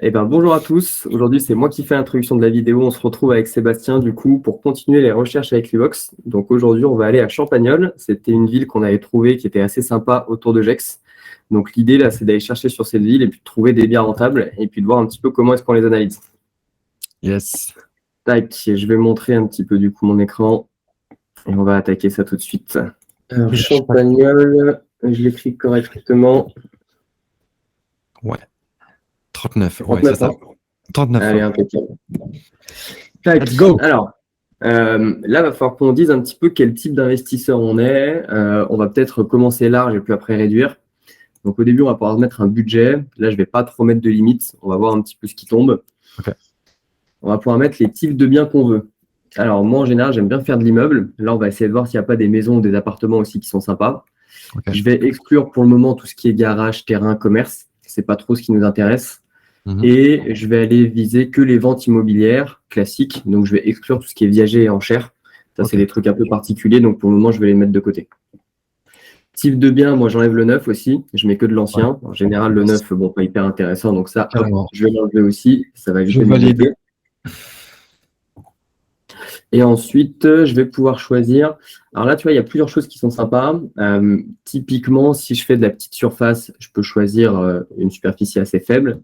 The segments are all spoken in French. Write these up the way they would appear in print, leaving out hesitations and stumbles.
Eh ben, bonjour à tous. Aujourd'hui, c'est moi qui fais l'introduction de la vidéo. On se retrouve avec Sébastien, du coup, pour continuer les recherches avec Livox. Donc aujourd'hui, on va aller à Champagnole. C'était une ville qu'on avait trouvée qui était assez sympa autour de Gex. Donc l'idée, là, c'est d'aller chercher sur cette ville et puis de trouver des biens rentables et puis de voir un petit peu comment est-ce qu'on les analyse. Yes. Tac, je vais montrer un petit peu, du coup, mon écran et on va attaquer ça tout de suite. Alors, Champagnole, je l'écris correctement. Ouais. 39. Ouais, 39, c'est ça. hein. 39. Allez, hein. impeccable. Tac. Let's go. Alors, là, il va falloir qu'on dise un petit peu quel type d'investisseur on est. On va peut-être commencer large et puis après réduire. Donc, au début, on va pouvoir mettre un budget. Là, je ne vais pas trop mettre de limites. On va voir un petit peu ce qui tombe. Ok. On va pouvoir mettre les types de biens qu'on veut. Alors, moi, en général, j'aime bien faire de l'immeuble. Là, on va essayer de voir s'il n'y a pas des maisons ou des appartements aussi qui sont sympas. Ok. Je vais exclure pour le moment tout ce qui est garage, terrain, commerce. Ce n'est pas trop ce qui nous intéresse. Et je vais aller viser que les ventes immobilières classiques. Donc, je vais exclure tout ce qui est viager et enchères. Ça, c'est des trucs un peu particuliers. Donc, pour le moment, je vais les mettre de côté. Type de bien, moi, j'enlève le neuf aussi. Je mets que de l'ancien. Ouais. En général, le neuf, bon, pas hyper intéressant. Donc, ça, hop, Carrément. je vais l'enlever aussi. Ça va éviter Je de valide. m'embêter. Et ensuite, je vais pouvoir choisir. Alors là, tu vois, il y a plusieurs choses qui sont sympas. Typiquement, si je fais de la petite surface, je peux choisir une superficie assez faible.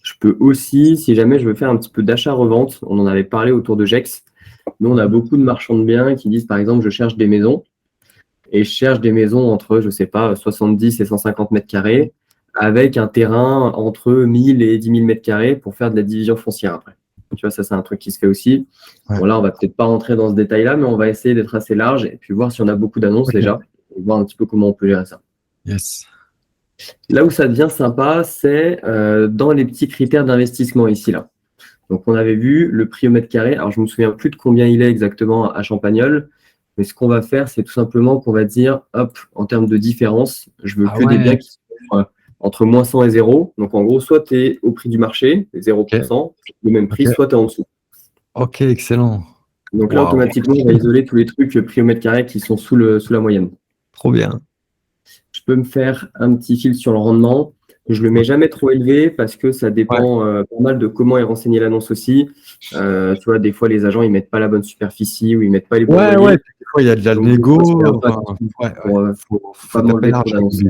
Je peux aussi, si jamais je veux faire un petit peu d'achat-revente, on en avait parlé autour de Gex. Nous, on a beaucoup de marchands de biens qui disent, par exemple, je cherche des maisons. Et je cherche des maisons entre, je ne sais pas, 70 et 150 mètres carrés, avec un terrain entre 1000 et 10 000 mètres carrés pour faire de la division foncière après. Tu vois, ça, c'est un truc qui se fait aussi. Ouais. Bon, là, on va peut-être pas rentrer dans ce détail-là, mais on va essayer d'être assez large et puis voir si on a beaucoup d'annonces déjà, et voir un petit peu comment on peut gérer ça. Yes. Là où ça devient sympa, c'est dans les petits critères d'investissement ici, là. Donc, on avait vu le prix au mètre carré. Alors, je ne me souviens plus de combien il est exactement à Champagnole, mais ce qu'on va faire, c'est tout simplement qu'on va dire, hop, en termes de différence, je veux des biens qui sont entre moins 100 et 0. Donc, en gros, soit tu es au prix du marché, 0%, le même prix, soit tu es en dessous. Ok, excellent. Donc là, automatiquement, on va isoler tous les trucs prix au mètre carré qui sont sous la moyenne. Trop bien. Je peux me faire un petit fil sur le rendement. Je ne le mets jamais trop élevé parce que ça dépend pas mal de comment est renseignée l'annonce aussi. Tu vois, des fois, les agents, ils ne mettent pas la bonne superficie ou ils ne mettent pas les bons loyers. Ouais, des fois, il y a de la négo. Faut pas m'enlever trop d'annonces.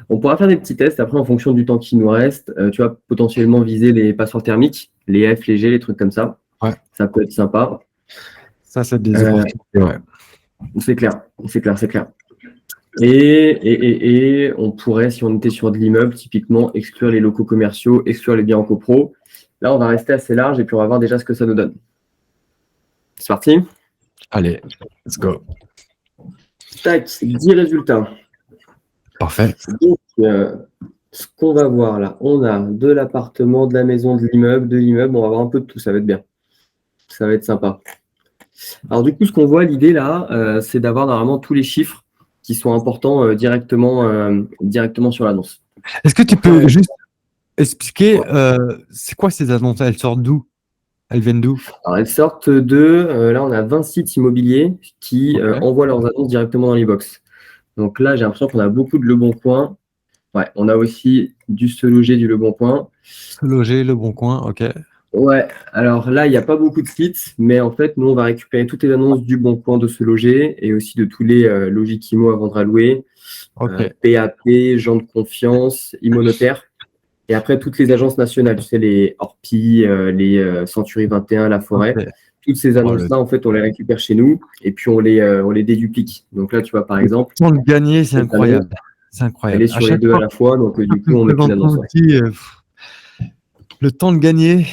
On pourra faire des petits tests après en fonction du temps qui nous reste. Tu vois, potentiellement viser les passoires thermiques, les F, les G, les trucs comme ça. Ouais. Ça peut être sympa. Ça, c'est des opportunités, ouais. C'est clair. Et on pourrait, si on était sur de l'immeuble, typiquement exclure les locaux commerciaux, exclure les biens en copro. Là, on va rester assez large et puis on va voir déjà ce que ça nous donne. C'est parti? Allez, let's go. Tac, 10 résultats. Parfait. Donc, ce qu'on va voir là, on a de l'appartement, de la maison, de l'immeuble. On va voir un peu de tout, ça va être bien. Ça va être sympa. Alors du coup, ce qu'on voit, l'idée là, c'est d'avoir normalement tous les chiffres qui sont importants directement sur l'annonce. Est-ce que tu peux juste expliquer, c'est quoi ces annonces? Elles sortent d'où? Elles viennent d'où? Alors elles sortent de, là on a 20 sites immobiliers qui envoient leurs annonces directement dans les box. Donc là, j'ai l'impression qu'on a beaucoup de Le Bon Coin. Ouais, on a aussi du Se Loger, du Le Bon Coin. Se Loger, Le Bon Coin, ok. Ouais, alors là, il n'y a pas beaucoup de sites, mais en fait, nous, on va récupérer toutes les annonces du Bon Coin, de Se Loger et aussi de tous les Logikimo à vendre à louer, PAP, gens de confiance, Immonotaire. Et après, toutes les agences nationales, tu sais, les Orpi, les Century 21, La Forêt. Toutes ces annonces-là, en fait, on les récupère chez nous et puis on les déduplique. Donc là, tu vois, par exemple. Le temps de gagner, c'est incroyable. C'est incroyable. Elle est sur les deux à la fois, donc du coup, on met plus d'annonces. Le temps de gagner,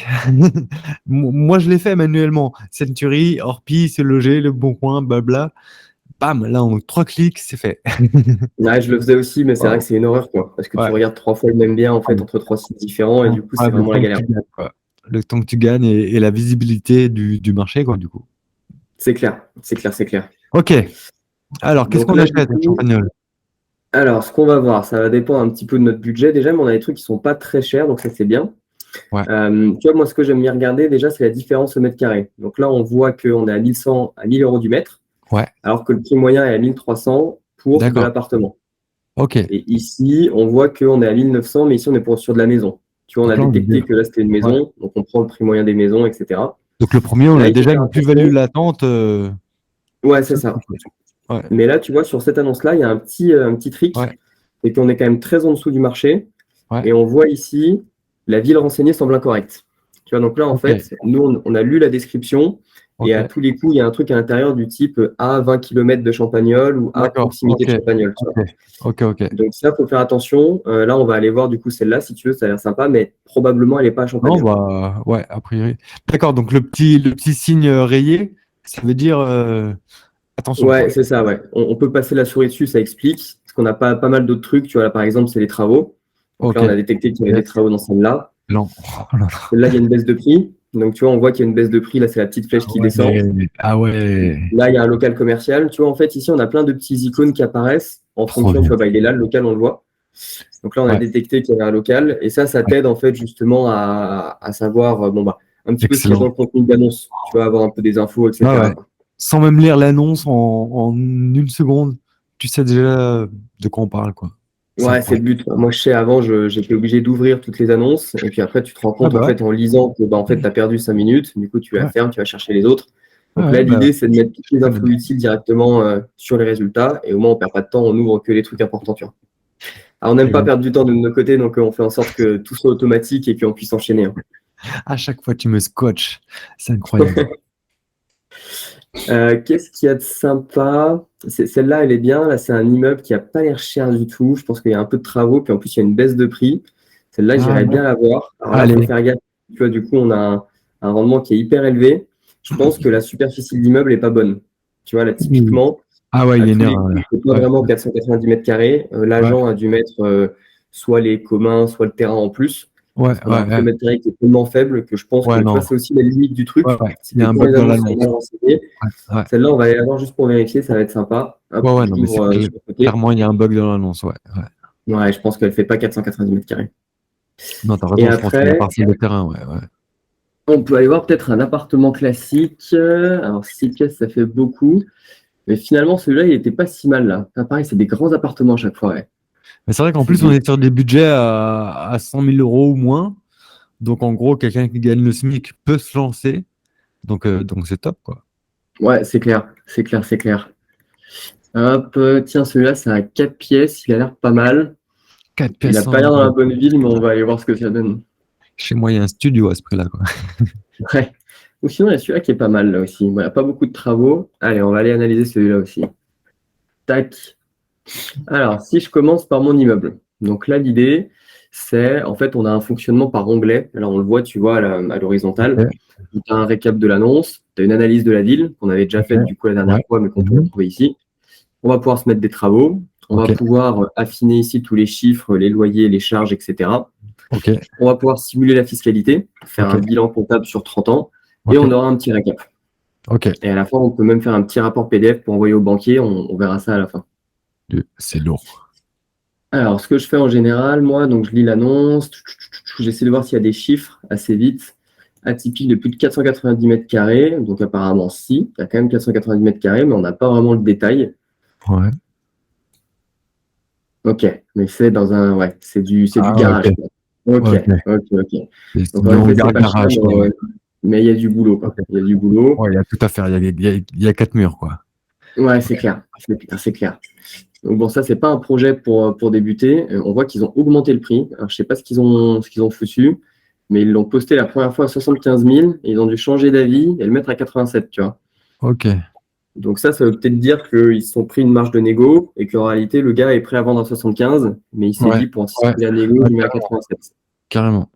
moi je l'ai fait manuellement. Century, Orpi, Se Loger, Le Bon Coin, blabla. Bam, là en 3 clics, c'est fait. Ouais, je le faisais aussi, mais c'est vrai que c'est une horreur, quoi. Parce que tu regardes 3 fois le même bien, en fait, entre 3 sites différents, et du coup, c'est vraiment la galère. Le temps que tu gagnes et la visibilité du marché, quoi, du coup. C'est clair. Ok. Alors, qu'est-ce qu'on achète à Champagnole? Alors, ce qu'on va voir, ça va dépendre un petit peu de notre budget déjà, mais on a des trucs qui ne sont pas très chers, donc ça, c'est bien. Ouais. Tu vois, moi, ce que j'aime bien regarder, déjà, c'est la différence au mètre carré. Donc là, on voit qu'on est à 1100, à 1000 euros du mètre, alors que le prix moyen est à 1300 pour de l'appartement. Ok. Et ici, on voit qu'on est à 1900, mais ici, on est sur de la maison. Tu vois, on a Donc là, on est détecté bien. que là, c'était une Ouais. maison. Donc, on prend le prix moyen des maisons, etc. Donc le premier, on Là, a il faut déjà faire une plus-value attention. latente. Ouais, c'est ça. Ouais, Mais là, tu vois, sur cette annonce-là, il y a un petit trick. ouais, C'est qu'on est quand même très en dessous du marché. ouais. Et on voit ici, la ville renseignée semble incorrecte. Tu vois, donc là, en Ok, fait, nous, on a lu la description. Et à ok. tous les coups, il y a un truc à l'intérieur du type à 20 km de Champagnole ou à D'accord. proximité Ok, de Champagnole. Tu vois. ok, ok, ok. Donc ça, il faut faire attention. Là, on va aller voir du coup celle-là, si tu veux, ça a l'air sympa, mais probablement, elle n'est pas à Non, Champagnole. bah, ouais, a priori. D'accord. Donc le petit signe rayé, ça veut dire attention, Ouais, quoi. c'est ça, ouais. On peut passer la souris dessus, ça explique. Parce qu'on a pas mal d'autres trucs. Tu vois, là, par exemple, c'est les travaux. Donc là, Ok. on a détecté qu'il y avait des Yes. travaux dans celle-là. Non. Oh là là. Celle-là, il y a une baisse de prix. Donc, tu vois, on voit qu'il y a une baisse de prix. Là, c'est la petite flèche Ah qui descend. ouais. Ah ouais. Là, il y a un local commercial. Tu vois, en fait, ici, on a plein de petits icônes qui apparaissent en Trop fonction. Tu bien. vois, bah, il est là, le local, on le voit. Donc là, on a Ouais. détecté qu'il y avait un local. Et ça Ouais. t'aide, en fait, justement, à savoir, bon, bah, un petit peu ce qu'il y a dans Excellent. le contenu d'annonce. Tu vois, avoir un peu des infos, Ah etc., ouais. quoi. Sans même lire l'annonce en une seconde, tu sais déjà de quoi on parle, quoi. C'est Ouais, c'est incroyable. le but. Moi, je sais, avant, j'étais obligé d'ouvrir toutes les annonces. Et puis après, tu te rends Ah compte, en bah fait, en lisant que, bah, en fait, tu as perdu 5 minutes. Du coup, tu la ouais. fermes, tu vas chercher les autres. Ouais, Donc ouais, là, bah, l'idée, c'est de mettre toutes je les connais infos bien. utiles directement sur les résultats. Et au moins, on perd pas de temps, on ouvre que les trucs importants, tu vois. Alors, on n'aime pas Exact. perdre du temps de notre côté, donc on fait en sorte que tout soit automatique et qu'on puisse enchaîner, hein. À chaque fois, tu me scotches. C'est incroyable. Qu'est-ce qu'il y a de sympa? Celle-là, elle est bien. Là, c'est un immeuble qui n'a pas l'air cher du tout. Je pense qu'il y a un peu de travaux, puis en plus, il y a une baisse de prix. Celle-là, Ah, j'irais bien la voir. Alors là, il faut allez. faire gaffe. Tu vois, du coup, on a un rendement qui est hyper élevé. Je pense que la superficie de l'immeuble n'est pas bonne. Tu vois, là, Ouh. typiquement, Ah ouais, il à y a une tous les erreur coups, là. c'est pas Ouais, vraiment 490 mètres carrés. ouais, L'agent a dû mettre soit les communs, soit le terrain en plus. ouais, Parce qu'on a ouais, un prix au ouais. mètre carré qui est tellement faible que je pense Ouais, que tu vois, non. c'est aussi la limite du Ouais, truc. ouais. C'est Il y que a un quand bug les dans annonces sont l'annonce. mal renseignées, Ouais, ouais. celle-là, on va aller la voir juste pour vérifier, ça va être sympa. Ouais, Hop, ouais, non, mais j'ouvre sur le côté. clairement, il y a un bug dans l'annonce. Ouais, ouais. Ouais, je pense qu'elle fait pas 490 mètres carrés. Non, t'as Et raison, je pense qu'il y a la après, partie de terrain. Ouais, ouais. on peut aller voir peut-être un appartement classique. Alors, 6 pièces, ça fait beaucoup. Mais finalement, celui-là, il était pas si mal là. Ah, pareil, c'est des grands appartements à chaque fois. Ouais. Mais c'est vrai qu'en C'est plus, on des... est sur des budgets à 100 000 euros ou moins. Donc, en gros, quelqu'un qui gagne le SMIC peut se lancer. Donc c'est top, quoi. Ouais, c'est clair. C'est clair, c'est clair. Hop, tiens, celui-là, c'est un 4 pièces. Il a l'air pas mal. 4 Il pièces, a 100 pas 000 l'air dans la euros. bonne ville, mais on va aller voir ce que ça donne. Chez moi, il y a un studio à ce prix-là, quoi. Ouais. Ou sinon, il y a celui-là qui est pas mal là aussi. Bon, il n'y a pas beaucoup de travaux. Allez, on va aller analyser celui-là aussi. Tac. Alors, si je commence par mon immeuble. Donc là, l'idée, c'est, en fait, on a un fonctionnement par onglet. Alors, on le voit, tu vois, à l'horizontale. Ok, Tu as un récap de l'annonce, tu as une analyse de la ville, qu'on avait déjà ok. faite du coup la dernière Ouais. fois, mais qu'on peut Mhm. retrouver ici. On va pouvoir se mettre des travaux. On va Ok, pouvoir affiner ici tous les chiffres, les loyers, les charges, etc. ok, On va pouvoir simuler la fiscalité, faire ok, un bilan comptable sur 30 ans, et ok, on aura un petit récap. ok. Et à la fin, on peut même faire un petit rapport PDF pour envoyer au banquier. On verra ça à la fin. C'est lourd. Alors, ce que je fais en général, moi, donc je lis l'annonce, j'essaie de voir s'il y a des chiffres assez vite. Atypique de plus de 490 mètres carrés. Donc, apparemment, si, il y a quand même 490 mètres carrés, mais on n'a pas vraiment le détail. Ouais. Ok, mais c'est dans un. Ouais, c'est du Ah, ok, garage, quoi. Ok, ok. ok, ok. C'est Donc, du en effet, c'est hangar pas cher, garage, quoi. mais il y a du boulot, Ok. quoi. Il y a du boulot. Ouais, il y a tout à faire. Il y a 4 murs, quoi. Ouais, c'est clair. C'est clair. Donc bon, ça, c'est pas un projet pour débuter. On voit qu'ils ont augmenté le prix. Alors, je sais pas ce qu'ils ont foutu, mais ils l'ont posté la première fois à 75 000 et ils ont dû changer d'avis et le mettre à 87, tu vois. Ok. Donc ça veut peut-être dire qu'ils se sont pris une marge de négo et qu'en réalité, le gars est prêt à vendre à 75, mais il s'est Ouais, dit pour ouais, anticiper la négo, ouais, je mets à 87. carrément.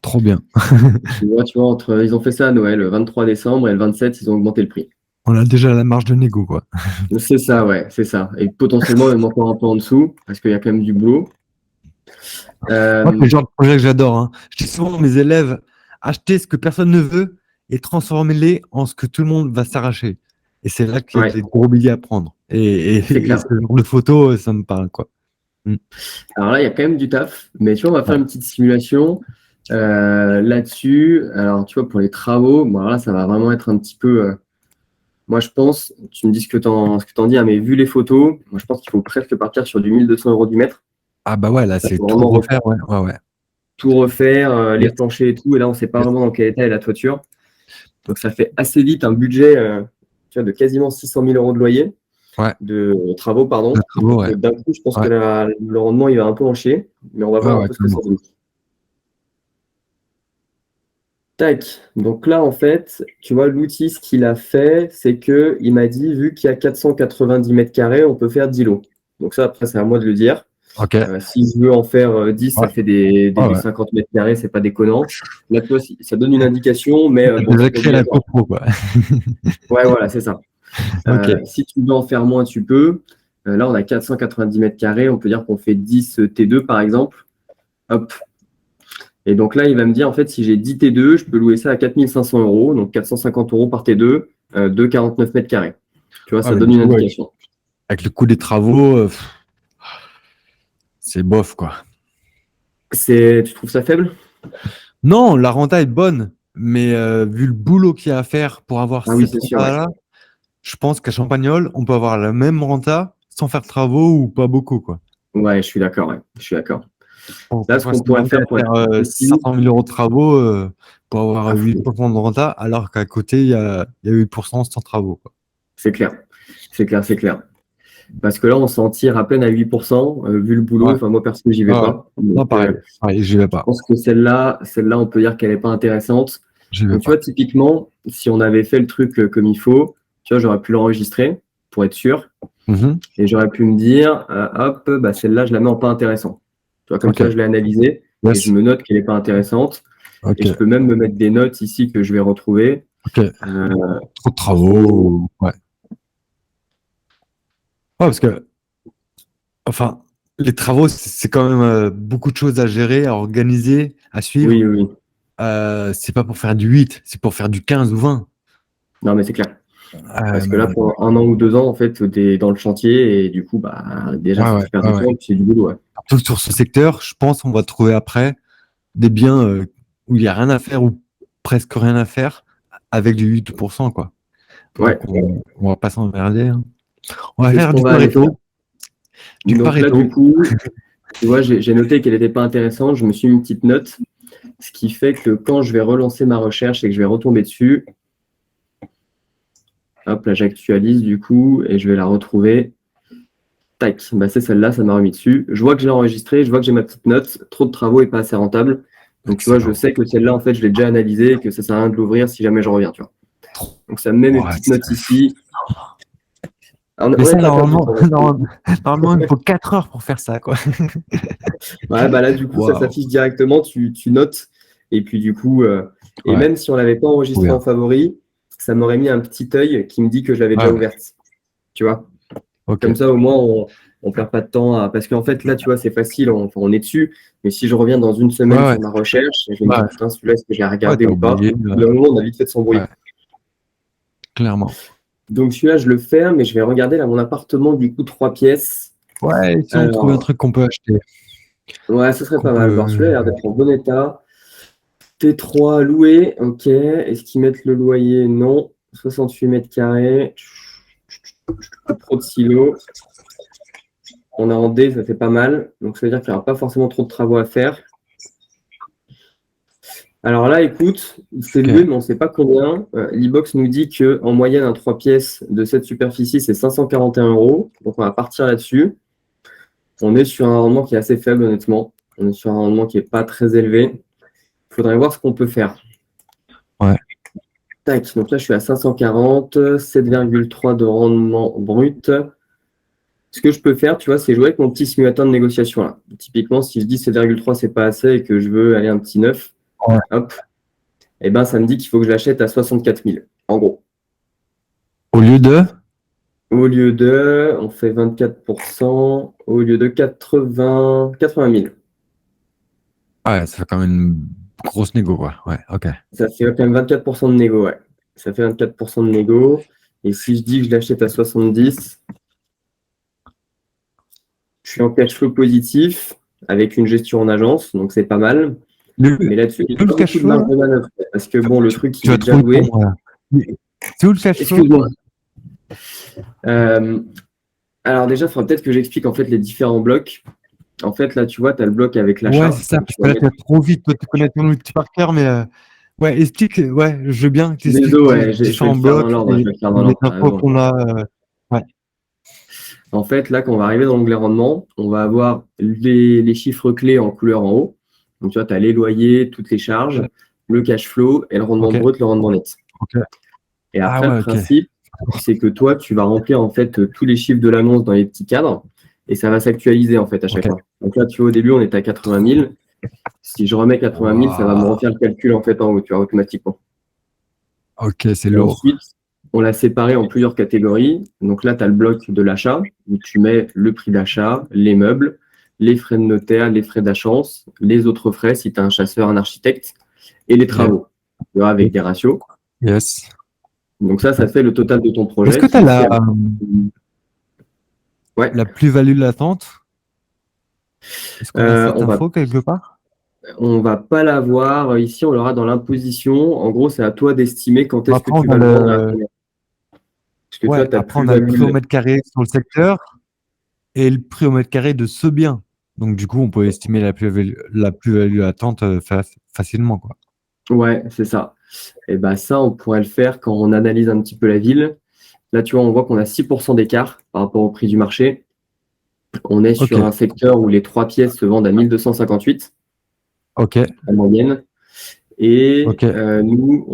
Trop bien. Tu vois, ils ont fait ça à Noël, le 23 décembre et le 27, ils ont augmenté le prix. On a déjà la marge de négo, quoi. C'est ça, ouais, c'est ça. Et potentiellement même encore un peu en dessous, parce qu'il y a quand même du boulot. Moi, c'est Euh, le genre de projet que j'adore, hein. Je dis souvent à mes élèves, achetez ce que personne ne veut et transformez-les en ce que tout le monde va s'arracher. Et c'est là qu'il y a ouais, des gros billets à prendre. c'est Et clair. ce genre de photo, ça me parle, quoi. Mm. Alors là, il y a quand même du taf, mais tu vois, on va faire Ouais. une petite simulation là-dessus. Alors, tu vois, pour les travaux, bon, alors là, ça va vraiment être un petit peu. Moi, je pense, tu me dis ce que t'en dis, hein, mais vu les photos, moi, je pense qu'il faut presque partir sur du 1 200 € du mètre. Ah bah ouais, là, Ça, c'est faut tout vraiment refaire, ouais, ouais, ouais. tout refaire, les Yes. planchers et tout. Et là, on ne sait pas Yes. vraiment dans quel état est la toiture. Donc, ça fait assez vite un budget tu vois, de quasiment 600 000 euros de loyer, Ouais. de travaux, pardon. De travaux, ouais. Donc, d'un coup, je pense Ouais. que le rendement, il va un peu en chier. Mais on va voir Ouais, un peu ce que ça clairement. donne. Tac. Donc là, en fait, tu vois, l'outil, ce qu'il a fait, c'est qu'il m'a dit, vu qu'il y a 490 mètres carrés, on peut faire 10 lots. Donc ça, après, c'est à moi de le dire. Ok. Si je veux en faire 10, ça Ouais. fait des Ouais. 50 mètres carrés, c'est pas déconnant. Là, tu vois, ça donne une indication, mais T'as bon, déjà c'est pas créé la obligatoire. copro, quoi. Ouais, voilà, c'est ça. Ok. Si tu veux en faire moins, tu peux. Là, on a 490 mètres carrés. On peut dire qu'on fait 10 T2, par exemple. Hop. Et donc là, il va me dire, en fait, si j'ai 10 T2, je peux louer ça à 4 500 euros. Donc 450 euros par T2, de 49 mètres carrés. Tu vois, Ouais, ça mais donne du une coup, ouais, indication. avec le coût des travaux, c'est bof, quoi. Tu trouves ça faible? Non, la renta est bonne, mais vu le boulot qu'il y a à faire pour avoir Ah oui, cette c'est sûr, ouais. renta-là, je pense qu'à Champagnole, on peut avoir la même renta sans faire de travaux ou pas beaucoup, quoi. Ouais, je suis d'accord, ouais. Je suis d'accord. Là, On ce passe qu'on pourrait une année faire à pour être faire plus précis, 500 000 euros de travaux pour avoir à fond. 8% de renta, alors qu'à côté, il y a 8% sans travaux, quoi. C'est clair. C'est clair, c'est clair. Parce que là, on s'en tire à peine à 8%, vu le boulot. Ouais, Enfin, moi, perso, j'y vais ouais, ouais. pas. Non, Donc, pareil. Pareil, j'y vais je pas. pense que celle-là, on peut dire qu'elle n'est pas intéressante. J'y vais Donc, tu pas. vois, typiquement, si on avait fait le truc comme il faut, tu vois, j'aurais pu l'enregistrer pour être sûr. Mhm. Et j'aurais pu me dire, hop, bah, celle-là, je la mets en pas intéressant. Tu vois, comme Ok. ça, je l'ai analysée et je Yes. me note qu'elle n'est pas intéressante. Et Ok. je peux même me mettre des notes ici que je vais retrouver. Ok. Euh, Trop de trop. travaux. Ouais. Ouais, parce que, enfin, les travaux, c'est quand même beaucoup de choses à gérer, à organiser, à Oui, suivre. oui, oui. C'est pas pour faire du 8, c'est pour faire du 15 ou 20. Non, mais c'est clair. Parce que là, Mais pour 1 an ou 2 ans, en fait, tu es dans le chantier et du coup, bah, déjà, ouais, ça ouais, te fait perdre ouais, du ouais. temps et puis c'est du boulot. Ouais. Surtout sur ce secteur, je pense qu'on va trouver après des biens où il n'y a rien à faire ou presque rien à faire avec du 8%, quoi. Ouais. Donc, on va pas s'emmerder, hein. On va C'est ce faire qu'on du va aller faire. Pareto. Du Donc là, du Pareto. coup, tu vois, j'ai noté qu'elle n'était pas intéressante. Je me suis mis une petite note, ce qui fait que quand je vais relancer ma recherche et que je vais retomber dessus, hop, là, j'actualise du coup et je vais la retrouver. Tac, bah, c'est celle-là, ça m'a remis dessus. Je vois que je l'ai enregistrée, je vois que j'ai ma petite note. Trop de travaux et pas assez rentable. Donc, tu vois, je Excellent. sais que celle-là, en fait, je l'ai déjà analysée et que ça sert à rien de l'ouvrir si jamais je reviens, tu vois. Donc, ça me met mes Ouais, petites notes ici. Alors, mais on ça, n'est pas perdu normalement, pour l'instant. normalement, il me faut 4 heures pour faire ça, quoi. Ouais, bah là, du coup, ça Waouh. s'affiche directement, tu notes. Et puis, du coup, et Ouais, même si on ne l'avait pas trop enregistré en bien. favori, ça m'aurait mis un petit œil qui me dit que je l'avais déjà Ouais, ouverte. Tu vois? ok. Comme ça, au moins, on perd pas de temps. Parce qu'en fait, là, tu vois, c'est facile, on est dessus. Mais si je reviens dans une Ouais, semaine ouais, sur ma recherche, je vais me ouais, dire, putain, celui-là, est-ce que j'ai ouais, regardé t'as ou pas? oublié. Au bout d'un moment, on a vite fait de s'embrouiller. Ouais, clairement. Donc, celui-là, je le fais, mais je vais regarder là mon appartement, du coup, 3 pièces. Ouais, si on trouve un Alors, truc qu'on peut acheter, ouais, ce serait qu'on pas mal. Alors, celui-là, il a l'air peut. d'être en bon état. T3 loué, ok. Est-ce qu'ils mettent le loyer? Non. 68 mètres carrés. Trop de silos. On a en D, ça fait pas mal. Donc ça veut dire qu'il n'y aura pas forcément trop de travaux à faire. Alors là, écoute, c'est loué, Ok. mais on ne sait pas combien. L'e-box nous dit qu'en moyenne, un 3 pièces de cette superficie, c'est 541 euros. Donc on va partir là-dessus. On est sur un rendement qui est assez faible, honnêtement. On est sur un rendement qui n'est pas très élevé. Il faudrait voir ce qu'on peut faire. Ouais. Tac, donc là, je suis à 540, 7,3 de rendement brut. Ce que je peux faire, tu vois, c'est jouer avec mon petit simulateur de négociation là. Typiquement, si je dis 7,3 c'est pas assez et que je veux aller un petit 9, Ouais. hop, et ben ça me dit qu'il faut que je l'achète à 64 000, en gros. Au lieu de. Au lieu de, on fait 24%, au lieu de 80 000. Ouais, ça fait quand même une grosse négo, quoi. Ouais, ok. Ça fait quand même 24% de négo, ouais. Ça fait 24% de négo. Et si je dis que je l'achète à 70, je suis en cash flow positif avec une gestion en agence, donc c'est pas mal. Le, Mais là-dessus, il n'y a le pas beaucoup cash de flow, marge là, de manœuvre. Parce que bon, le truc, tu il est vas déjà trouver ton. loué. C'est où le cash flow? Excuse-moi. Euh, alors déjà, il faudra peut-être que j'explique en fait les différents blocs. En fait, là, tu vois, tu as le bloc avec Ouais, l'achat. c'est ça, Donc, parce tu que vas là, tu mettre... vas trop vite. Toi, tu connais ton outil par cœur, mais ouais, explique. Ouais, je veux bien que tu expliques Désolé, les ouais, je vais différents le faire dans blocs l'ordre. Je et vais le faire dans les l'ordre, t'as infos raison. qu'on a. Ouais, En fait, là, quand on va arriver dans l'onglet rendement, on va avoir les chiffres clés en couleur en haut. Donc, tu vois, tu as les loyers, toutes les charges, le cash flow et le rendement ok, brut, le rendement net. ok. Et Ah après, le ouais, ok. principe, c'est que toi, tu vas remplir en fait tous les chiffres de l'annonce dans les petits cadres et ça va s'actualiser en fait à chaque Ok. fois. Donc là, tu vois, au début, on était à 80 000. Si je remets 80 000, ça va me Waouh. refaire le calcul en fait en haut, tu vois, automatiquement. Ok, c'est Et lourd. ensuite, on l'a séparé en plusieurs catégories. Donc là, tu as le bloc de l'achat où tu mets le prix d'achat, les meubles, les frais de notaire, les frais d'agence, les autres frais si tu as un chasseur, un architecte et les Yeah. travaux, tu vois, avec des ratios. Yes. Donc ça fait le total de ton Est-ce projet que tu qui as ici a... Ouais. la plus-value latente? Est-ce qu'on a cette On va info quelque part? on va pas l'avoir. Ici, on l'aura dans l'imposition. En gros, c'est à toi d'estimer quand est-ce que Après, tu on a vas le vendre et à le, combien. Parce que tu vois, ouais, ta après, on a le prix au plus-value. mètre carré sur le secteur et le prix au mètre carré de ce bien. Donc, du coup, on peut estimer la plus-value latente facilement, quoi. Ouais, c'est ça. Et ben ça, on pourrait le faire quand on analyse un petit peu la ville. Là, tu vois, on voit qu'on a 6% d'écart par rapport au prix du marché. On est Ok, sur un secteur où les 3 pièces se vendent à 1258 ok, en moyenne. Et ok, nous,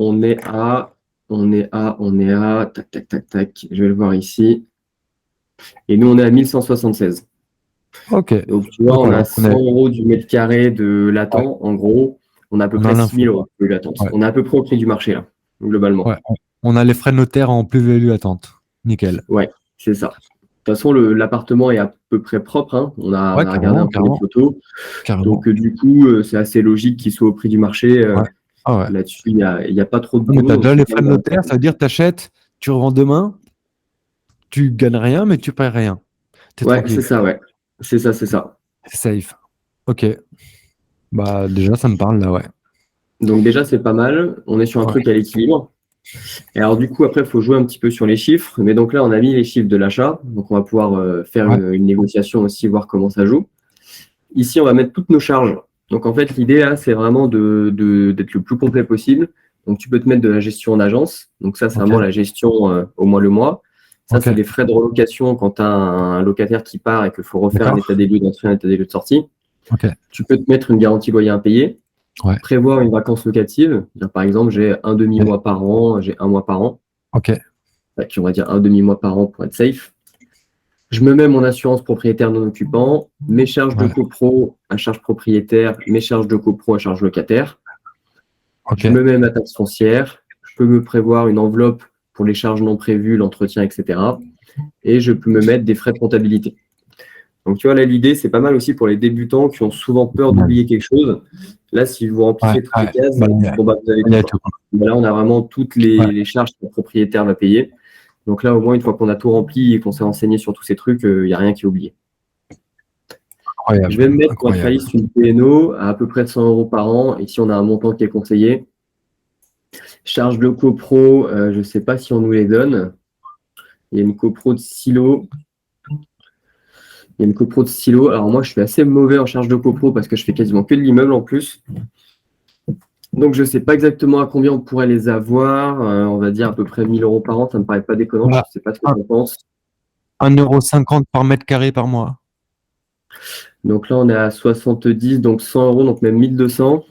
tac, tac, tac, tac, je vais le voir ici. Et nous, on est à 1176. ok. Donc, tu vois, Donc, on voilà, a 100 euros du mètre carré de latent. ouais, En gros, on a à peu on a près 6000 l'info. euros de latente. Ouais, On est à peu près au prix du marché, là, globalement. ouais. On a les frais notaires en plus-value latente. Nickel. Ouais, c'est ça. De toute façon, l'appartement est à peu près propre, hein. On Ouais, a regardé carrément, un peu les carrément, photos. carrément. Donc, du coup, c'est assez logique qu'il soit au prix du marché. Ouais. Ah ouais. Là-dessus, il y a pas trop de Non, mais boulot. t'as Donc, déjà c'est les pas frais de mal. notaire, ça veut dire que t'achètes, tu revends demain, tu gagnes rien, mais tu payes rien. T'es Ouais, c'est tranquille. ça, ouais. C'est ça, c'est ça. C'est safe. Ok. Bah, déjà, ça me parle là, ouais. Donc, déjà, c'est pas mal. On est sur un Ouais. truc à l'équilibre. Et alors, du coup, après, il faut jouer un petit peu sur les chiffres. Mais donc là, on a mis les chiffres de l'achat. Donc, on va pouvoir faire Ouais. une négociation aussi, voir comment ça joue. Ici, on va mettre toutes nos charges. Donc, en fait, l'idée, là, c'est vraiment d'être le plus complet possible. Donc, tu peux te mettre de la gestion en agence. Donc, ça, c'est Ok. vraiment la gestion au mois le mois. Ça, Ok. c'est les frais de relocation quand tu as un locataire qui part et qu'il faut refaire un D'accord. état des lieux d'entrée, un état des lieux de sortie. Ok. Tu peux te mettre une garantie loyer impayé, Ouais. prévoir une vacance locative. Par exemple, j'ai un Ok. demi-mois par an, j'ai un mois par an. Ok. On va dire un demi-mois par an pour être safe. Je me mets mon assurance propriétaire non occupant, mes charges de Ouais. copro à charge propriétaire, mes charges de copro à charge locataire. Ok. Je me mets ma taxe foncière. Je peux me prévoir une enveloppe pour les charges non prévues, l'entretien, etc. Et je peux me mettre des frais de comptabilité. Donc, tu vois, là, l'idée, c'est pas mal aussi pour les débutants qui ont souvent peur d'oublier quelque chose. Là, si vous Ouais. remplissez toutes les Ouais. cases, Bah, bon, bah, vous avez il y tout, a quoi. tout. Mais là, on a vraiment toutes Ouais. les charges que le propriétaire va payer. Donc là, au moins, une fois qu'on a tout rempli et qu'on s'est renseigné sur tous ces trucs, il n'y a rien qui est oublié. Je Incroyable. vais me mettre pour être Incroyable. réaliste une PNO à peu près 100 euros par an. Et si on a un montant qui est conseillé, charge de copro, je ne sais pas si on nous les donne. Il y a une copro de silo. Il y a une copro de silo. Alors moi, je suis assez mauvais en charge de copro parce que je fais quasiment que de l'immeuble en plus. Donc je ne sais pas exactement à combien on pourrait les avoir. On va dire à peu près 1000 euros par an. Ça ne me paraît pas déconnant. Je Bah, ne sais pas ce que tu en penses. 1,50 € par mètre carré par mois. Donc là, on est à 70, donc 100 euros, donc même 1200.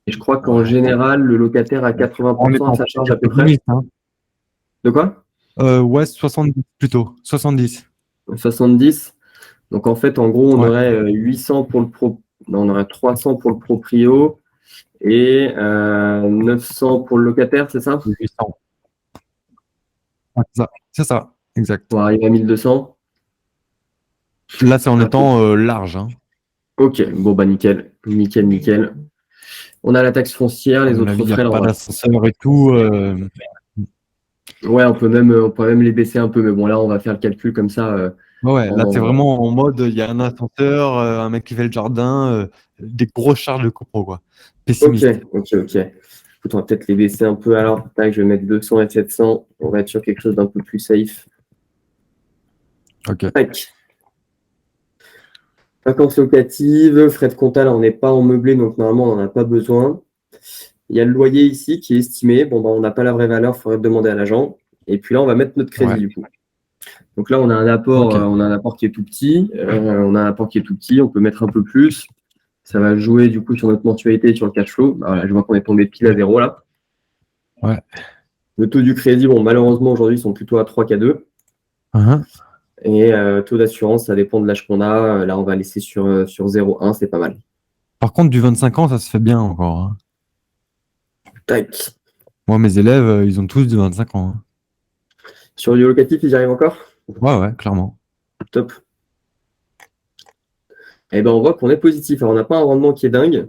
Et je crois qu'en Ouais. général, le locataire a On est 80% de en sa charge à peu près. pessimiste, hein. De quoi? Ouais, 70 plutôt. 70. 70. Donc en fait, en gros, on Ouais. aurait 800 pour le pro, non, on aurait 300 pour le proprio et 900 pour le locataire, c'est ça? 800. Ouais, c'est ça. C'est ça. Exact. Pour arriver à 1200. Là, c'est en Ah, étant large, hein. ok, bon bah nickel, nickel, nickel. On a la taxe foncière, À les mon autres avis, il n'y a frais, là, pas d'ascenseur et tout. ouais, on peut même les baisser un peu, mais bon là, on va faire le calcul comme ça. Ouais, là, c'est En... vraiment en mode, il y a un ascenseur, un mec qui fait le jardin, des grosses charges de copro, quoi. Ok, Pessimiste. ok, ok. Écoute, on va peut-être les baisser un peu alors. Tac, je vais mettre 200 et 700. On va être sur quelque chose d'un peu plus safe. Ok. Tac. Vacances locatives, frais de compta, là, on n'est pas en meublé, donc normalement, on n'en a pas besoin. Il y a le loyer ici qui est estimé. Bon, on n'a pas la vraie valeur, il faudrait demander à l'agent. Et puis là, on va mettre notre crédit, Ouais. du coup. Donc là, on a un apport qui est tout petit. On peut mettre un peu plus. Ça va jouer, du coup, sur notre mensualité et sur le cash flow. Voilà, je vois qu'on est tombé pile à 0, là. Ouais. Le taux du crédit, bon, malheureusement, aujourd'hui, ils sont plutôt à 3 K2. Uhum. Et taux d'assurance, ça dépend de l'âge qu'on a. Là, on va laisser sur 0,1, c'est pas mal. Par contre, du 25 ans, ça se fait bien encore, hein. Tac. Moi, mes élèves, ils ont tous du 25 ans, hein. Sur du locatif, ils y arrivent encore? Ouais, clairement. Top. Eh ben, on voit qu'on est positif. Alors, on n'a pas un rendement qui est dingue.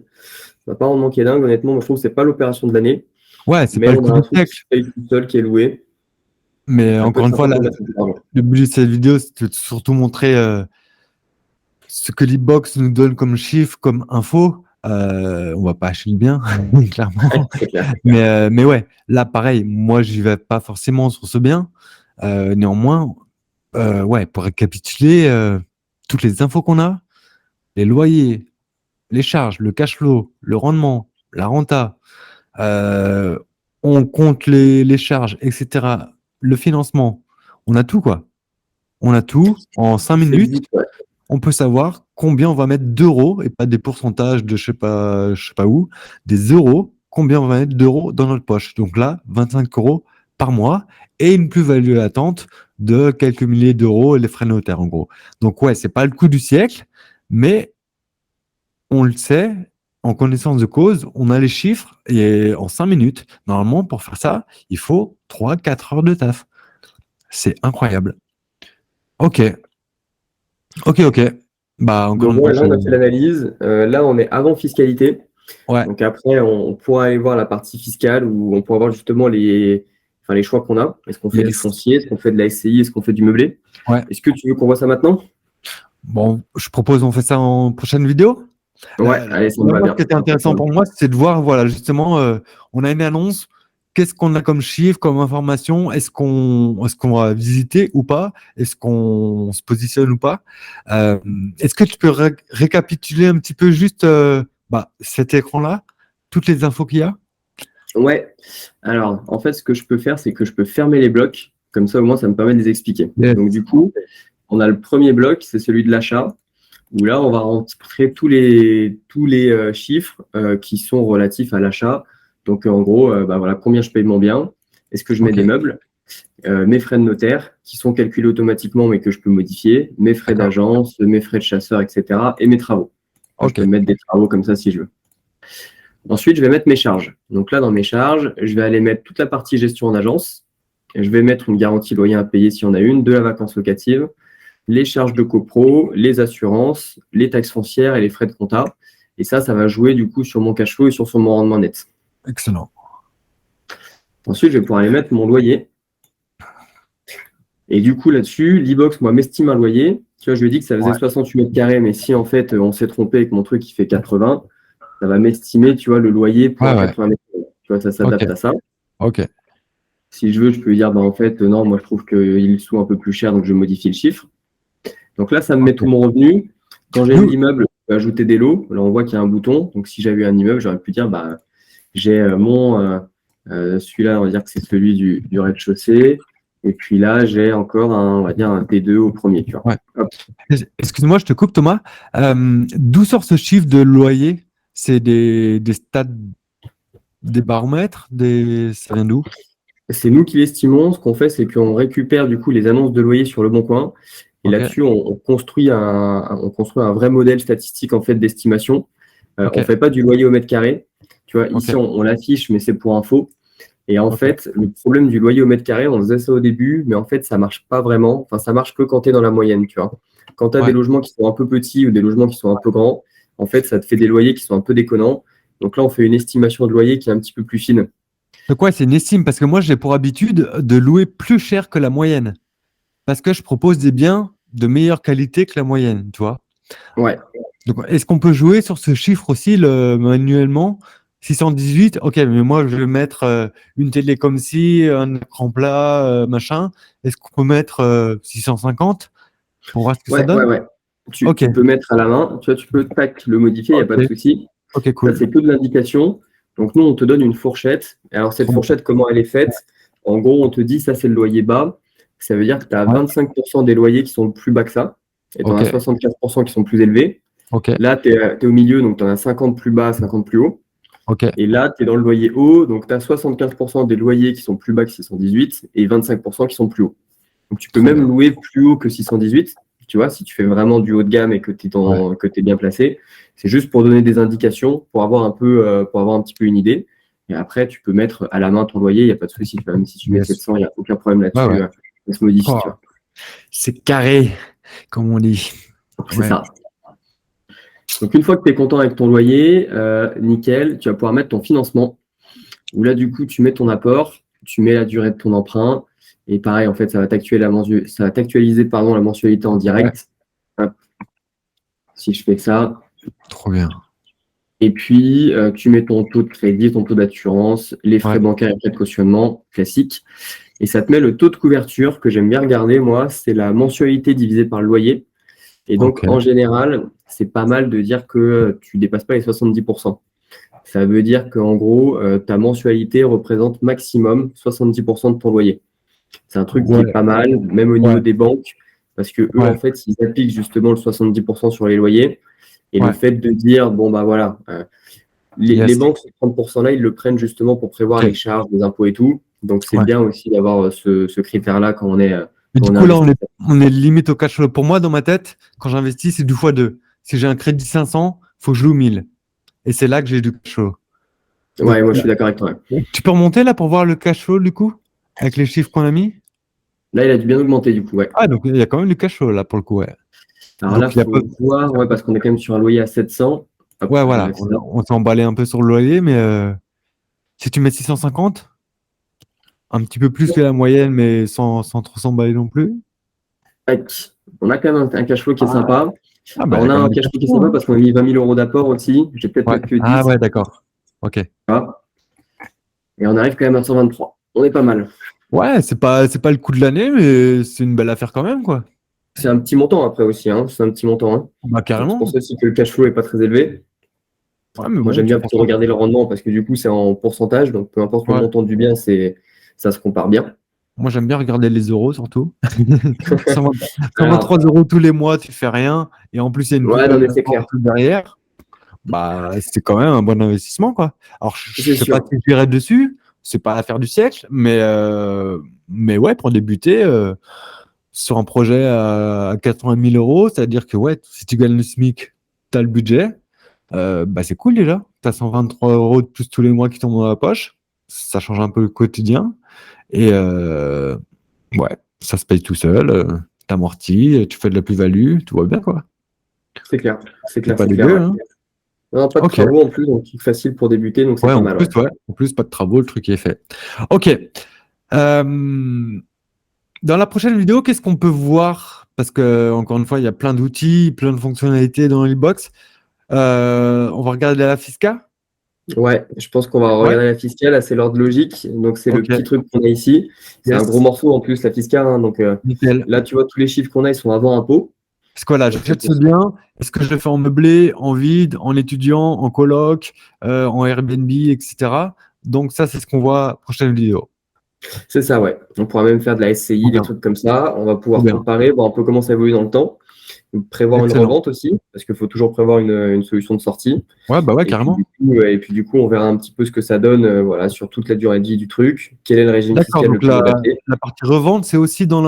Honnêtement, moi, je trouve que c'est pas l'opération de l'année. Ouais, c'est pas Mais le on coup a un du truc qui siècle. se paye tout seul, qui est loué. Mais Ça peut encore être une fois, sympa là, pour mettre un peu d'argent. le but de cette vidéo, c'est de surtout montrer ce que l'e-box nous donne comme chiffre, comme info. On va pas acheter le bien, clairement. C'est clair. Mais ouais, là, pareil, moi, j'y vais pas forcément sur ce bien. Néanmoins, ouais, pour récapituler toutes les infos qu'on a, les loyers, les charges, le cash flow, le rendement, la renta, euh, on compte les charges, etc., le financement, on a tout, quoi. On a tout. En 5 C'est le minutes, but, ouais. on peut savoir combien on va mettre d'euros et pas des pourcentages de je sais pas où, des euros, combien on va mettre d'euros dans notre poche. Donc là, 25 euros par mois et une plus-value latente de quelques milliers d'euros et les frais notaires, en gros. Donc ouais, c'est pas le coup du siècle, mais on le sait, en connaissance de cause, on a les chiffres et en 5 minutes, normalement, pour faire ça, il faut 3-4 heures de taf. C'est incroyable. Ok, ok. Bah, encore Donc, une fois, ouais, là, on a fait l'analyse. Là, on est avant fiscalité. ouais, Donc, après, on pourra aller voir la partie fiscale où on pourra voir justement les choix qu'on a. Est-ce qu'on fait du yes. foncier? Est-ce qu'on fait de la SCI? Est-ce qu'on fait du meublé? Ouais. Est-ce que tu veux qu'on voit ça maintenant? Bon, je propose on fait ça en prochaine vidéo. Ouais, allez, ça me va Moi, ce bien. qui était intéressant pour moi, c'est de voir, voilà, justement, on a une annonce. Qu'est-ce qu'on a comme chiffre, comme information? Est-ce qu'on va visiter ou pas? Est-ce qu'on se positionne ou pas? Euh, Est-ce que tu peux récapituler un petit peu juste cet écran-là, toutes les infos qu'il y a? Ouais. Alors, en fait, ce que je peux faire, c'est que je peux fermer les blocs. Comme ça, au moins, ça me permet de les expliquer. Yes. Donc, du coup, on a le premier bloc, c'est celui de l'achat, où là, on va rentrer tous les chiffres qui sont relatifs à l'achat. Donc, en gros, voilà, combien je paye mon bien, est-ce que je mets Ok, des meubles, mes frais de notaire, qui sont calculés automatiquement, mais que je peux modifier, mes frais d'accord. d'agence, mes frais de chasseur, etc., et mes travaux. Enfin, je Ok, peux mettre des travaux comme ça si je veux. Ensuite, je vais mettre mes charges. Donc là, dans mes charges, je vais aller mettre toute la partie gestion en agence. Je vais mettre une garantie loyer à payer s'il y en a une, de la vacance locative, les charges de copro, les assurances, les taxes foncières et les frais de compta. Et ça va jouer du coup sur mon cash flow et sur mon rendement net. excellent. Ensuite, je vais pouvoir aller mettre mon loyer. Et du coup, là-dessus, l'e-box, moi, m'estime un loyer. Tu vois, je lui ai dit que ça faisait Ouais. 68 mètres carrés, mais si en fait, on s'est trompé et que mon truc, il fait 80, ça va m'estimer, tu vois, le loyer pour Ouais, un ouais. 80 mètres carrés. Tu vois, ça Ok, s'adapte à ça. ok. Si je veux, je peux dire, en fait, non, moi, je trouve qu'il est un peu plus cher, donc je modifie le chiffre. Donc là, ça me met tout Ok. mon revenu. Quand j'ai Nous, l'immeuble, je peux ajouter des lots. Là, on voit qu'il y a un bouton. Donc, si j'avais eu un immeuble, j'aurais pu dire, j'ai celui-là, on va dire que c'est celui du rez-de-chaussée. Et puis là, j'ai encore on va dire un T2 au premier, tu vois. ouais. Hop. Excuse-moi, je te coupe, Thomas. D'où sort ce chiffre de loyer? C'est des stats, des baromètres, ça vient d'où? C'est nous qui l'estimons. Ce qu'on fait, c'est qu'on récupère du coup les annonces de loyer sur Le Bon Coin. Et Ok, là-dessus, on construit un vrai modèle statistique en fait d'estimation. On ne ok, fait pas du loyer au mètre carré. Tu vois, ok, ici, on l'affiche, mais c'est pour info. Et en ok. fait, le problème du loyer au mètre carré, on faisait ça au début, mais en fait, ça marche pas vraiment. Enfin, ça marche que quand tu es dans la moyenne, tu vois. Quand tu as des Ouais. logements qui sont un peu petits ou des logements qui sont un peu grands, en fait, ça te fait des loyers qui sont un peu déconnants. Donc là, on fait une estimation de loyer qui est un petit peu plus fine. Donc ouais, c'est une estime parce que moi, j'ai pour habitude de louer plus cher que la moyenne parce que je propose des biens de meilleure qualité que la moyenne, tu vois. Ouais. Donc, est-ce qu'on peut jouer sur ce chiffre aussi manuellement? 618, ok, mais moi je vais mettre une télé comme ci, un écran plat, machin. Est-ce qu'on peut mettre 650 pour voir ce que ça Ouais, ouais, donne? ouais. Tu Ok. peux mettre à la main, tu vois, tu peux le modifier, il n'y a pas de Ok. souci. Ok, Ça, cool. c'est que de l'indication. Donc, nous, on te donne une fourchette. Alors, cette Trop bien. fourchette, comment elle est faite? En gros, on te dit, ça, c'est le loyer bas. Ça veut dire que tu as Ouais. 25% des loyers qui sont plus bas que ça. Et tu en as Ok. 75% qui sont plus élevés. Ok. Là, tu es au milieu, donc tu en as 50 plus bas, 50 plus haut. Ok. Et là, tu es dans le loyer haut, donc tu as 75% des loyers qui sont plus bas que 618 et 25% qui sont plus hauts. Donc, tu peux Trop même bien. louer plus haut que 618. Tu vois, si tu fais vraiment du haut de gamme et que tu Ouais. es bien placé, c'est juste pour donner des indications, pour avoir un petit peu une idée. Et après, tu peux mettre à la main ton loyer, il n'y a pas de souci. Même si tu mets Yes. 700, il n'y a aucun problème Ouais, là-dessus. ouais. Ça se modifie, tu Oh, vois. c'est carré, comme on dit. C'est Ouais. ça. Donc, une fois que tu es content avec ton loyer, nickel, tu vas pouvoir mettre ton financement. Où là, du coup, tu mets ton apport, tu mets la durée de ton emprunt. Et pareil, en fait, ça va t'actualiser la mensualité en Ouais. direct. Hop, si je fais ça. Trop bien. Et puis, tu mets ton taux de crédit, ton taux d'assurance, les frais Ouais. bancaires et frais de cautionnement classique. Et ça te met le taux de couverture que j'aime bien regarder, moi, c'est la mensualité divisée par le loyer. Et Ok. donc, en général, c'est pas mal de dire que tu ne dépasses pas les 70%. Ça veut dire qu'en gros, ta mensualité représente maximum 70% de ton loyer. C'est un truc qui est Ouais. pas mal, même au Ouais. niveau des banques, parce que eux, Ouais. en fait, ils appliquent justement le 70% sur les loyers. Et le Ouais. fait de dire, bon, bah voilà, les Yes. banques, ce 30%-là, ils le prennent justement pour prévoir les Ok. charges, les impôts et tout. Donc, c'est Ouais. bien aussi d'avoir ce critère-là Mais quand du on est coup, là, investisseur. on est limite au cash flow. Pour moi, dans ma tête, quand j'investis, c'est 2 fois 2. Si j'ai un crédit 500, il faut que je loue 1000. Et c'est là que j'ai du cash flow. Donc, Ouais, moi, je suis d'accord avec toi. tu peux remonter là pour voir le cash flow du coup, avec les chiffres qu'on a mis? Là, il a dû bien augmenter, du coup, ouais. Ah, donc il y a quand même du cash flow là pour le coup, ouais. Alors là, Donc, il y a il pas. faut voir, ouais, parce qu'on est quand même sur un loyer à 700. Hop, Ouais, voilà. j'enlève ça. On s'est emballé un peu sur le loyer, mais si tu mets 650, un petit peu plus que la moyenne, mais sans trop s'emballer non plus. Tac. On a quand même un cash flow qui est Ah, sympa. ah bah, Alors, il y a on a quand même un du cash cash flow qui est flow, sympa hein. parce qu'on a mis 20 000 euros d'apport aussi. Je vais peut-être Ouais. mettre que Ah 10. ouais, d'accord. Ok. Voilà. Et on arrive quand même à 123. On est pas mal. Ouais, c'est pas le coup de l'année, mais c'est une belle affaire quand même, quoi. C'est un petit montant après aussi, hein. C'est un petit montant, hein. Bah, Donc, c'est pour carrément. ça aussi que le cash flow n'est pas très élevé. Ouais, mais Moi, bon, j'aime tu bien prends plutôt ça. regarder le rendement parce que du coup, c'est en pourcentage. Donc, peu importe le Ouais. montant du bien, ça se compare bien. Moi, j'aime bien regarder les euros surtout. 120 Alors, 123 euros tous les mois, tu fais rien. Et en plus, il y a une ouais, non, plus-value mais c'est clair. derrière. Bah, c'est quand même un bon investissement, quoi. Alors, je C'est sais pas sûr. si j'irai dessus, c'est pas l'affaire du siècle, mais ouais, pour débuter sur un projet à 80 000 euros, c'est-à-dire que ouais, si tu gagnes le SMIC, tu as le budget, bah c'est cool déjà. Tu as 123 euros de plus tous les mois qui tombent dans la poche, ça change un peu le quotidien, et ouais, ça se paye tout seul, t'amortis, tu fais de la plus-value, tout va bien, quoi. C'est clair. C'est C'est clair, pas c'est clair, dégueu, ouais. hein. Non, pas de Ok. travaux en plus, donc facile pour débuter, donc c'est Ouais, pas en mal, plus, ouais. ouais. En plus, pas de travaux, le truc est fait. Ok. Euh, Dans la prochaine vidéo, qu'est-ce qu'on peut voir? Parce que, encore une fois, il y a plein d'outils, plein de fonctionnalités dans l'e-box. On va regarder la Fisca? Ouais, je pense qu'on va Ouais. regarder la fiscale, là, c'est l'ordre logique. Donc, c'est le Ok. petit truc qu'on a ici. C'est un gros Yes. morceau en plus, la fiscale, hein. Donc, Nickel. là, tu vois, tous les chiffres qu'on a, ils sont avant impôt. Parce que voilà, Donc, c'est j'achète ce pour ça. bien. Est-ce que je le fais en meublé, en vide, en étudiant, en coloc, en Airbnb, etc. Donc, ça, c'est ce qu'on voit prochaine vidéo. C'est ça, ouais. On pourra même faire de la Trop SCI, des bien. trucs comme ça. On va Trop pouvoir bien. comparer, voir un peu comment ça évolue dans le temps. Prévoir une Excellent. revente aussi, parce qu'il faut toujours prévoir une solution de sortie. Ouais, bah ouais, carrément. Et puis, du coup, on verra un petit peu ce que ça donne voilà, sur toute la durée de vie du truc. Quel est le régime D'accord. fiscal le Donc, plus la, adapté? la partie revente, c'est aussi dans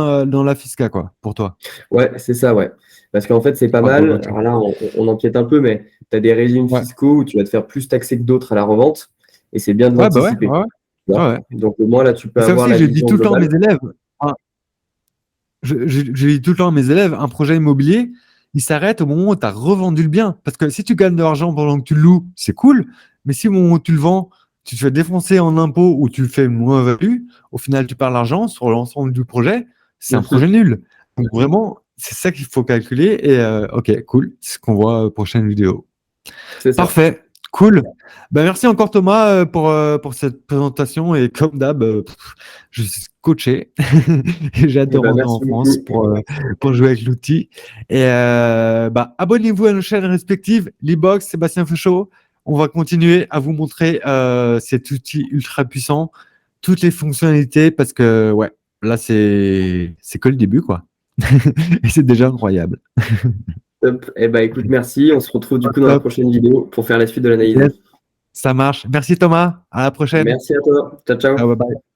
la Fisca, quoi, pour toi. Ouais, c'est ça, ouais. Parce qu'en fait, c'est pas Ah, bah, mal. ok. Alors là, on empiète un peu, mais tu as des régimes Ouais. fiscaux où tu vas te faire plus taxer que d'autres à la revente. Et c'est bien de Ouais, bah ouais, l'anticiper. ouais, ouais. Tu Ouais, vois. ouais. Donc, au moins, là, tu peux Et ça avoir aussi, la je dis vision tout le temps à mes globale. élèves. Hein, je dis tout le temps à mes élèves, un projet immobilier, il s'arrête au moment où tu as revendu le bien. Parce que si tu gagnes de l'argent pendant que tu le loues, c'est cool. Mais si au moment où tu le vends, tu te fais défoncer en impôts ou tu fais moins-value, au final, tu perds l'argent sur l'ensemble du projet. C'est un projet Mhm. nul. Donc vraiment, c'est ça qu'il faut calculer. Et ok, cool. C'est ce qu'on voit prochaine vidéo. C'est ça. Parfait. Cool. Ben, merci encore Thomas pour cette présentation et comme d'hab, je suis coaché et j'ai hâte de Eh ben, rentrer en merci France beaucoup. pour jouer avec l'outil. Et bah, abonnez-vous à nos chaînes respectives, l'e-box, Sébastien Feuchot. On va continuer à vous montrer cet outil ultra puissant, toutes les fonctionnalités parce que ouais, là c'est que le début quoi. Et c'est déjà incroyable. Top. Eh ben, écoute, merci. On se retrouve du coup dans la Top. prochaine vidéo pour faire la suite de l'analyse. Yes, ça marche. Merci Thomas. À la prochaine. Merci à toi. Ciao, ciao. Ciao, bye bye.